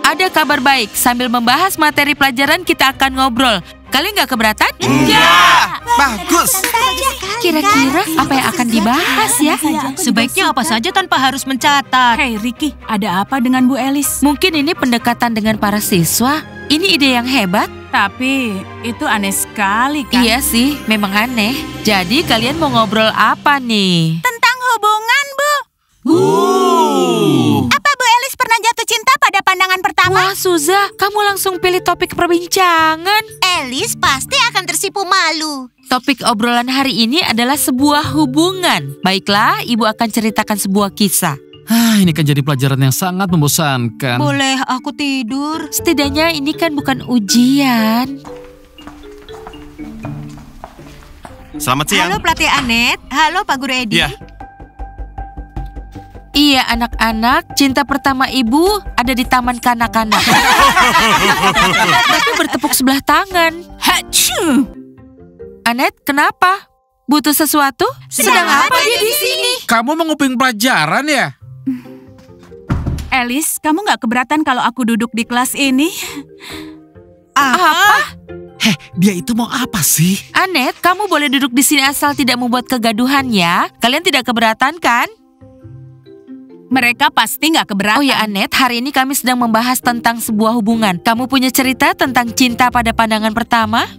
ada kabar baik. Sambil membahas materi pelajaran, kita akan ngobrol. Kalian nggak keberatan? Enggak. Bagus. Kira-kira apa yang akan dibahas ya? Sebaiknya apa saja tanpa harus mencatat. Hei Ricky, ada apa dengan Bu Elis? Mungkin ini pendekatan dengan para siswa. Ini ide yang hebat. Tapi itu aneh sekali kan? Iya sih, memang aneh. Jadi kalian mau ngobrol apa nih? Tentang hubungan, Bu. Apa Bu Elis pernah jatuh cinta pada pandangan pertama? Wah, Suza, kamu langsung pilih topik perbincangan. Elis pasti akan tersipu malu. Topik obrolan hari ini adalah sebuah hubungan. Baiklah, Ibu akan ceritakan sebuah kisah. Ini kan jadi pelajaran yang sangat membosankan. Boleh aku tidur? Setidaknya ini kan bukan ujian. Selamat siang. Halo pelatih Anet. Halo Pak Guru Edi. Ya. Iya anak-anak, cinta pertama Ibu ada di taman kanak-kanak. Tapi bertepuk sebelah tangan. Hachu! Anet, kenapa? Butuh sesuatu? Sedang apa dia di sini? Kamu menguping pelajaran ya? Elis, kamu nggak keberatan kalau aku duduk di kelas ini? Apa? Dia itu mau apa sih? Anet, kamu boleh duduk di sini asal tidak membuat kegaduhan ya. Kalian tidak keberatan kan? Mereka pasti nggak keberatan. Oh ya Anet, hari ini kami sedang membahas tentang sebuah hubungan. Kamu punya cerita tentang cinta pada pandangan pertama?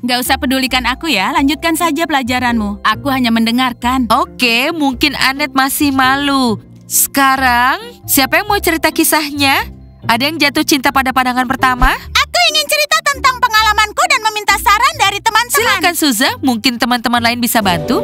Nggak usah pedulikan aku ya, lanjutkan saja pelajaranmu. Aku hanya mendengarkan. Oke, mungkin Anet masih malu. Sekarang, siapa yang mau cerita kisahnya? Ada yang jatuh cinta pada pandangan pertama? Aku ingin cerita tentang pengalamanku dan meminta saran dari teman-teman. Silakan Suza, mungkin teman-teman lain bisa bantu.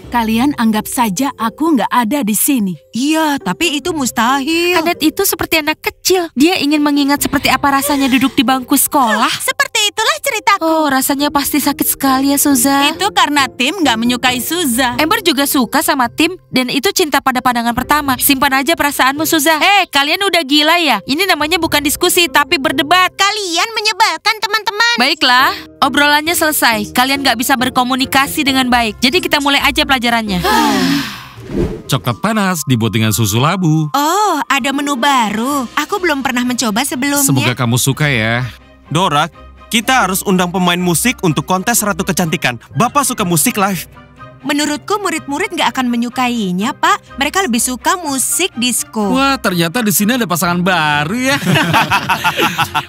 Kalian anggap saja aku nggak ada di sini. Iya, tapi itu mustahil. Anet itu seperti anak kecil. Dia ingin mengingat seperti apa rasanya duduk di bangku sekolah. Seperti itulah ceritaku. Oh, rasanya pasti sakit sekali ya Suza. Itu karena Tim nggak menyukai Suza. Ember juga suka sama Tim dan itu cinta pada pandangan pertama. Simpan aja perasaanmu Suza. Kalian udah gila ya? Ini namanya bukan diskusi tapi berdebat. Kalian menyebalkan teman-teman. Baiklah, obrolannya selesai. Kalian nggak bisa berkomunikasi dengan baik. Jadi kita mulai aja pelajarannya. Coklat panas dibuat dengan susu labu. Oh, ada menu baru. Aku belum pernah mencoba sebelumnya. Semoga kamu suka ya. Dora, kita harus undang pemain musik untuk kontes Ratu Kecantikan. Bapak suka musik live. Menurutku murid-murid nggak akan menyukainya, Pak. Mereka lebih suka musik disco. Wah, ternyata di sini ada pasangan baru ya.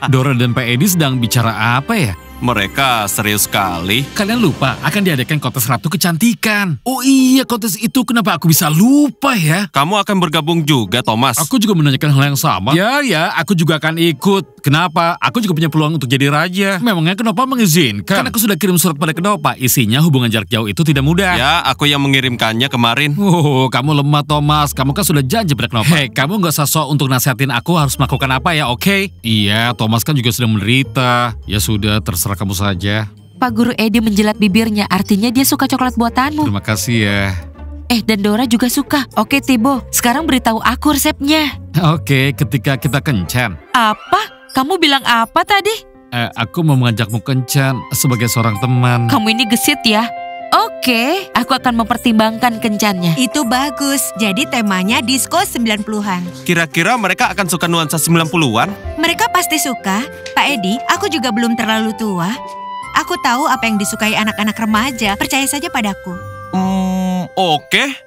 Dora dan Pak Edi sedang bicara apa ya? Mereka serius sekali. Kalian lupa akan diadakan kontes Ratu Kecantikan. Oh iya, kontes itu kenapa aku bisa lupa ya? Kamu akan bergabung juga, Thomas. Aku juga menanyakan hal yang sama. Ya, aku juga akan ikut. Kenapa? Aku juga punya peluang untuk jadi raja. Memangnya Kenopa mengizinkan? Kan aku sudah kirim surat pada Kenopa. Isinya hubungan jarak jauh itu tidak mudah. Ya, aku yang mengirimkannya kemarin. Oh, kamu lemah, Thomas. Kamu kan sudah janji pada Kenopa. Hei, kamu gak usah sok untuk nasihatin aku harus melakukan apa ya, oke? Iya, Thomas kan juga sedang menderita. Ya sudah, terserah kamu saja. Pak Guru Edi menjilat bibirnya, artinya dia suka coklat buatanmu. Terima kasih ya. Dan Dora juga suka. Oke Tibo, sekarang beritahu aku resepnya. Oke, ketika kita kencan. Apa? Kamu bilang apa tadi? Aku mau mengajakmu kencan sebagai seorang teman. Kamu ini gesit ya. Oke, aku akan mempertimbangkan kencannya. Itu bagus. Jadi temanya disco 90-an. Kira-kira mereka akan suka nuansa 90-an? Mereka pasti suka. Pak Edi, aku juga belum terlalu tua. Aku tahu apa yang disukai anak-anak remaja. Percaya saja padaku. Oke.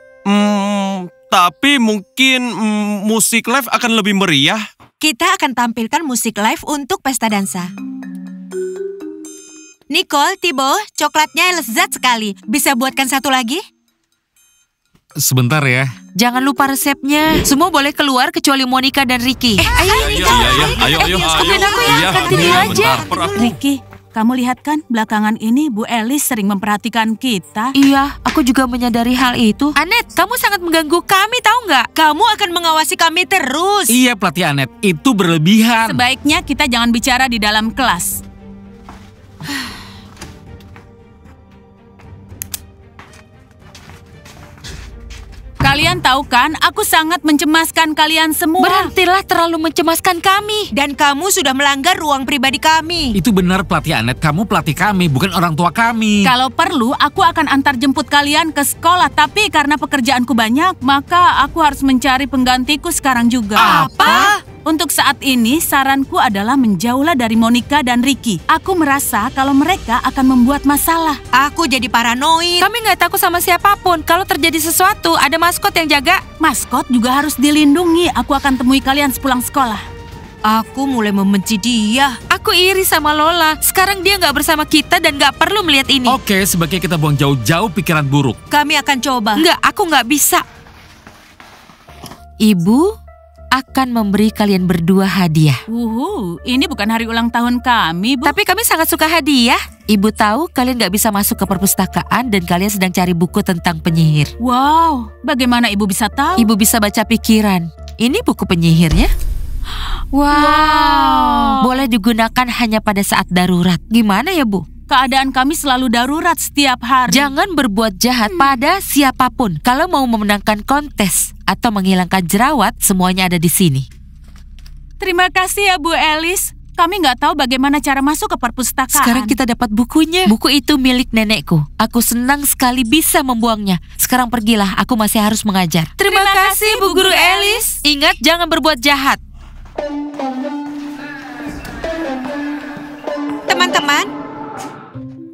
Tapi mungkin musik live akan lebih meriah. Kita akan tampilkan musik live untuk pesta dansa. Nicole, Tibo, coklatnya lezat sekali. Bisa buatkan satu lagi? Sebentar ya. Jangan lupa resepnya. Semua boleh keluar kecuali Monica dan Ricky. Ayo. Ayo. Stopin aku ya, continue aja. Ricky, kamu lihat kan belakangan ini Bu Elis sering memperhatikan kita. Iya, aku juga menyadari hal itu. Anet, kamu sangat mengganggu kami, tahu nggak? Kamu akan mengawasi kami terus. Iya, pelatih Anet, itu berlebihan. Sebaiknya kita jangan bicara di dalam kelas. Kalian tahu kan, aku sangat mencemaskan kalian semua. Berhentilah terlalu mencemaskan kami. Dan kamu sudah melanggar ruang pribadi kami. Itu benar pelatih Anet, kamu pelatih kami, bukan orang tua kami. Kalau perlu, aku akan antar jemput kalian ke sekolah. Tapi karena pekerjaanku banyak, maka aku harus mencari penggantiku sekarang juga. Apa? Untuk saat ini, saranku adalah menjauhlah dari Monica dan Ricky. Aku merasa kalau mereka akan membuat masalah. Aku jadi paranoid. Kami nggak takut sama siapapun. Kalau terjadi sesuatu, ada maskot yang jaga. Maskot juga harus dilindungi. Aku akan temui kalian sepulang sekolah. Aku mulai membenci dia. Aku iri sama Lola. Sekarang dia nggak bersama kita dan nggak perlu melihat ini. Oke, sebaiknya kita buang jauh-jauh pikiran buruk. Kami akan coba. Nggak, aku nggak bisa. Ibu akan memberi kalian berdua hadiah. Ini bukan hari ulang tahun kami, Bu. Tapi kami sangat suka hadiah. Ibu tahu kalian nggak bisa masuk ke perpustakaan dan kalian sedang cari buku tentang penyihir. Wow, bagaimana Ibu bisa tahu? Ibu bisa baca pikiran. Ini buku penyihirnya. Wow. Boleh digunakan hanya pada saat darurat. Gimana ya, Bu? Keadaan kami selalu darurat setiap hari. Jangan berbuat jahat pada siapapun. Kalau mau memenangkan kontes atau menghilangkan jerawat, semuanya ada di sini. Terima kasih ya, Bu Alice. Kami nggak tahu bagaimana cara masuk ke perpustakaan. Sekarang kita dapat bukunya. Buku itu milik nenekku. Aku senang sekali bisa membuangnya. Sekarang pergilah, aku masih harus mengajar. Terima kasih, Bu Guru Alice. Ingat, jangan berbuat jahat. Teman-teman,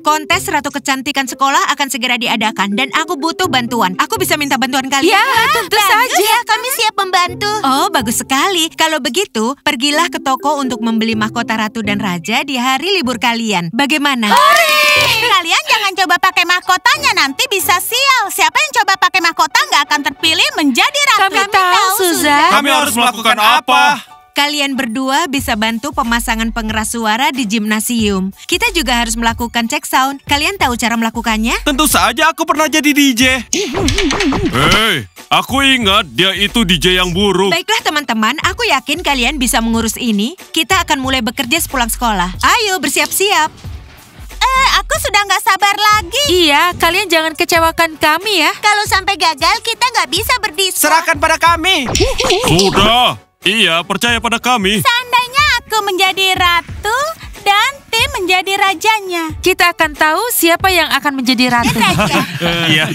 kontes Ratu Kecantikan sekolah akan segera diadakan dan aku butuh bantuan. Aku bisa minta bantuan kalian? Ya, tentu saja. Ya, kami siap membantu. Oh, bagus sekali. Kalau begitu, pergilah ke toko untuk membeli mahkota Ratu dan Raja di hari libur kalian. Bagaimana? Kalian jangan coba pakai mahkotanya, nanti bisa sial. Siapa yang coba pakai mahkota nggak akan terpilih menjadi ratu. Kami tahu, Susan. Kami harus melakukan apa? Kalian berdua bisa bantu pemasangan pengeras suara di gimnasium. Kita juga harus melakukan cek sound. Kalian tahu cara melakukannya? Tentu saja aku pernah jadi DJ. Hei, aku ingat dia itu DJ yang buruk. Baiklah teman-teman, aku yakin kalian bisa mengurus ini. Kita akan mulai bekerja sepulang sekolah. Ayo bersiap-siap. Aku sudah nggak sabar lagi. Iya, kalian jangan kecewakan kami ya. Kalau sampai gagal, kita nggak bisa berdiskusi. Serahkan pada kami. Sudah. Iya, percaya pada kami. Seandainya aku menjadi ratu dan tim menjadi rajanya. Kita akan tahu siapa yang akan menjadi ratu. Iya.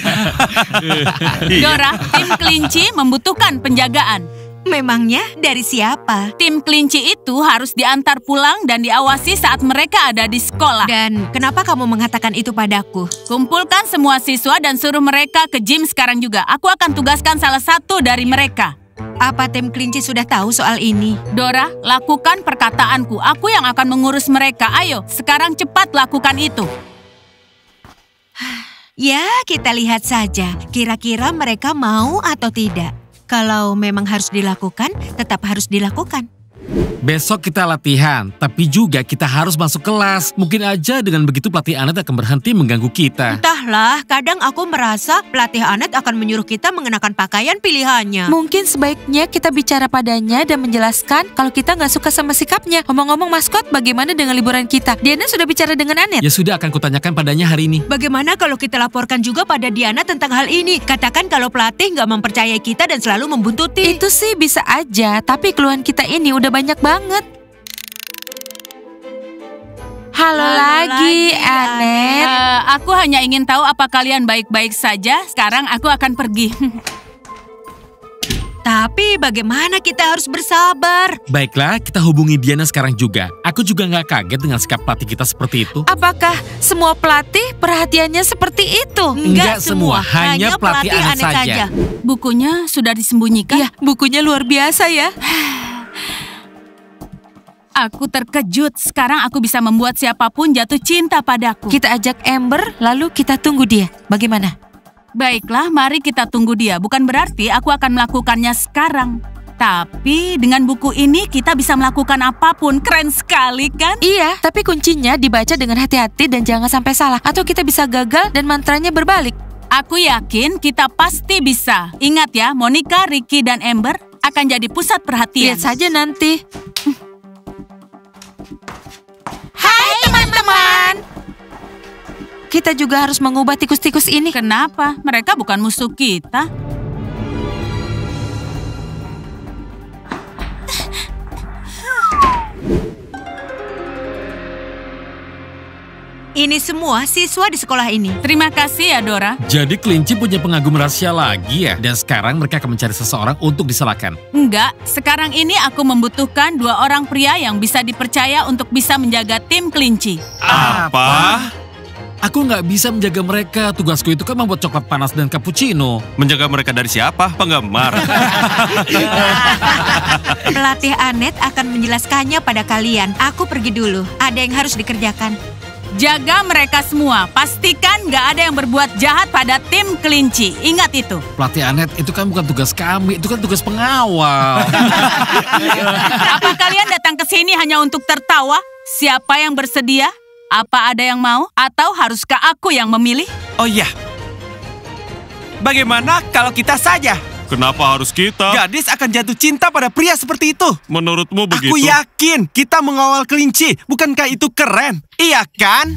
Dora, tim kelinci membutuhkan penjagaan. Memangnya dari siapa? Tim kelinci itu harus diantar pulang dan diawasi saat mereka ada di sekolah. Dan kenapa kamu mengatakan itu padaku? Kumpulkan semua siswa dan suruh mereka ke gym sekarang juga. Aku akan tugaskan salah satu dari mereka. Apa tim kelinci sudah tahu soal ini? Dora, lakukan perkataanku. Aku yang akan mengurus mereka. Ayo, sekarang cepat lakukan itu. Ya, kita lihat saja. Kira-kira mereka mau atau tidak. Kalau memang harus dilakukan, tetap harus dilakukan. Besok kita latihan, tapi juga kita harus masuk kelas. Mungkin aja dengan begitu pelatih Anet akan berhenti mengganggu kita. Entahlah, kadang aku merasa pelatih Anet akan menyuruh kita mengenakan pakaian pilihannya. Mungkin sebaiknya kita bicara padanya dan menjelaskan kalau kita nggak suka sama sikapnya. Ngomong-ngomong maskot, bagaimana dengan liburan kita? Diana sudah bicara dengan Anet. Ya sudah, akan kutanyakan padanya hari ini. Bagaimana kalau kita laporkan juga pada Diana tentang hal ini? Katakan kalau pelatih nggak mempercayai kita dan selalu membuntuti. Itu sih bisa aja, tapi keluhan kita ini udah banyak banget. Halo lagi, Anet. Aku hanya ingin tahu apa kalian baik-baik saja. Sekarang aku akan pergi. Tapi bagaimana kita harus bersabar? Baiklah, kita hubungi Diana sekarang juga. Aku juga nggak kaget dengan sikap pelatih kita seperti itu. Apakah semua pelatih perhatiannya seperti itu? Enggak semua, hanya pelatih Anet saja. Bukunya sudah disembunyikan? Ya, bukunya luar biasa ya. Aku terkejut. Sekarang aku bisa membuat siapapun jatuh cinta padaku. Kita ajak Amber, lalu kita tunggu dia. Bagaimana? Baiklah, mari kita tunggu dia. Bukan berarti aku akan melakukannya sekarang. Tapi dengan buku ini kita bisa melakukan apapun. Keren sekali kan? Iya, tapi kuncinya dibaca dengan hati-hati dan jangan sampai salah. Atau kita bisa gagal dan mantranya berbalik. Aku yakin kita pasti bisa. Ingat ya, Monica, Ricky, dan Amber akan jadi pusat perhatian. Lihat saja nanti. Hai teman-teman. Kita juga harus mengubah tikus-tikus ini. Kenapa? Mereka bukan musuh kita. Ini semua siswa di sekolah ini. Terima kasih ya, Dora. Jadi kelinci punya pengagum rahasia lagi ya? Dan sekarang mereka akan mencari seseorang untuk disalahkan. Enggak, sekarang ini aku membutuhkan 2 orang pria yang bisa dipercaya untuk bisa menjaga tim kelinci. Apa? Aku nggak bisa menjaga mereka. Tugasku itu kan membuat coklat panas dan cappuccino. Menjaga mereka dari siapa? Penggemar. Pelatih Anet akan menjelaskannya pada kalian. Aku pergi dulu. Ada yang harus dikerjakan. Jaga mereka semua. Pastikan nggak ada yang berbuat jahat pada tim kelinci. Ingat itu. Pelatih Anet, itu kan bukan tugas kami. Itu kan tugas pengawal. Apa kalian datang ke sini hanya untuk tertawa? Siapa yang bersedia? Apa ada yang mau? Atau haruskah aku yang memilih? Oh iya. Bagaimana kalau kita saja? Kenapa harus kita? Gadis akan jatuh cinta pada pria seperti itu. Menurutmu begitu? Aku yakin kita mengawal kelinci. Bukankah itu keren? Iya kan?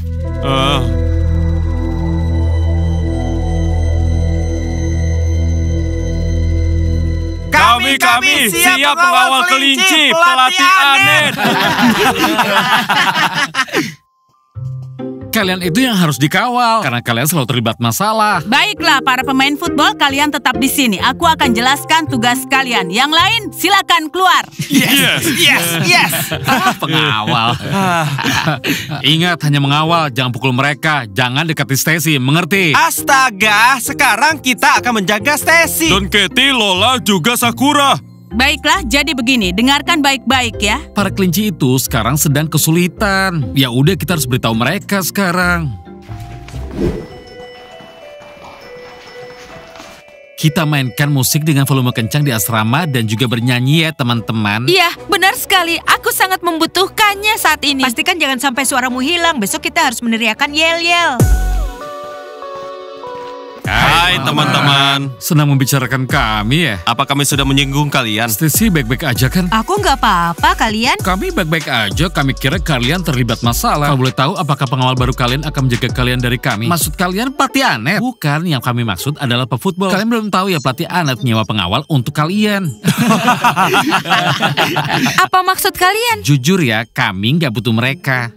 Kami siap mengawal kelinci, pelatih Anet. Kalian itu yang harus dikawal. Karena kalian selalu terlibat masalah. Baiklah, para pemain football, kalian tetap di sini. Aku akan jelaskan tugas kalian. Yang lain, silakan keluar. Yes. Pengawal. Ingat, hanya mengawal. Jangan pukul mereka. Jangan dekati Stacy. Mengerti? Astaga, sekarang kita akan menjaga Stacy. Dan Katie, Lola, juga Sakura. Baiklah, jadi begini. Dengarkan baik-baik ya. Para kelinci itu sekarang sedang kesulitan. Ya udah, kita harus beritahu mereka sekarang. Kita mainkan musik dengan volume kencang di asrama dan juga bernyanyi ya teman-teman. Iya, benar sekali. Aku sangat membutuhkannya saat ini. Pastikan jangan sampai suaramu hilang. Besok kita harus meneriakan yel-yel. Hai teman-teman. Senang membicarakan kami ya. Apa kami sudah menyinggung kalian? Stacy baik-baik aja kan? Aku nggak apa-apa, kalian. Kami baik-baik aja, kami kira kalian terlibat masalah. Kalau boleh tahu, apakah pengawal baru kalian akan menjaga kalian dari kami? Maksud kalian pelatih Anet? Bukan, yang kami maksud adalah pefootball. Kalian belum tahu ya, pelatih Anet menyewa pengawal untuk kalian. Apa maksud kalian? Jujur ya, kami nggak butuh mereka.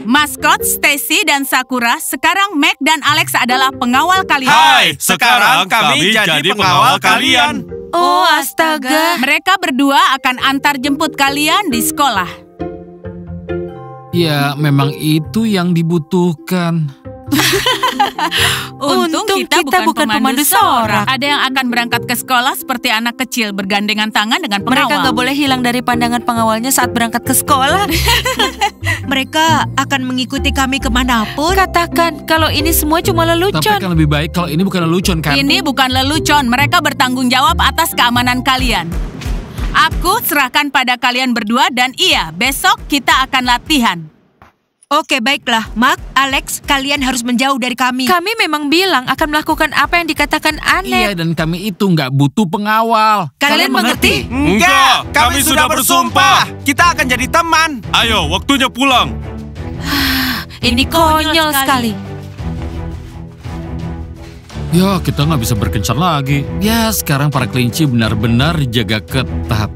Maskot, Stacy, dan Sakura, sekarang Meg dan Alex adalah pengawal kalian. Hai, sekarang kami jadi pengawal kalian. Oh, astaga. Mereka berdua akan antar jemput kalian di sekolah. Ya, memang itu yang dibutuhkan. Untung kita bukan pemandu sorak. Ada yang akan berangkat ke sekolah seperti anak kecil bergandengan tangan dengan pengawal. Mereka nggak boleh hilang dari pandangan pengawalnya saat berangkat ke sekolah. Mereka akan mengikuti kami kemanapun. Katakan kalau ini semua cuma lelucon. Tapi akan lebih baik kalau ini bukan lelucon kan? Ini bukan lelucon, mereka bertanggung jawab atas keamanan kalian. Aku serahkan pada kalian berdua dan iya, besok kita akan latihan. Oke, baiklah. Mark, Alex, kalian harus menjauh dari kami. Kami memang bilang akan melakukan apa yang dikatakan Iya, Anet. dan kami itu nggak butuh pengawal. Kalian mengerti? Enggak, kami sudah bersumpah. Kita akan jadi teman. Ayo, waktunya pulang. Ini konyol sekali. Ya, kita nggak bisa berkencan lagi. Ya, sekarang para kelinci benar-benar dijaga ketat.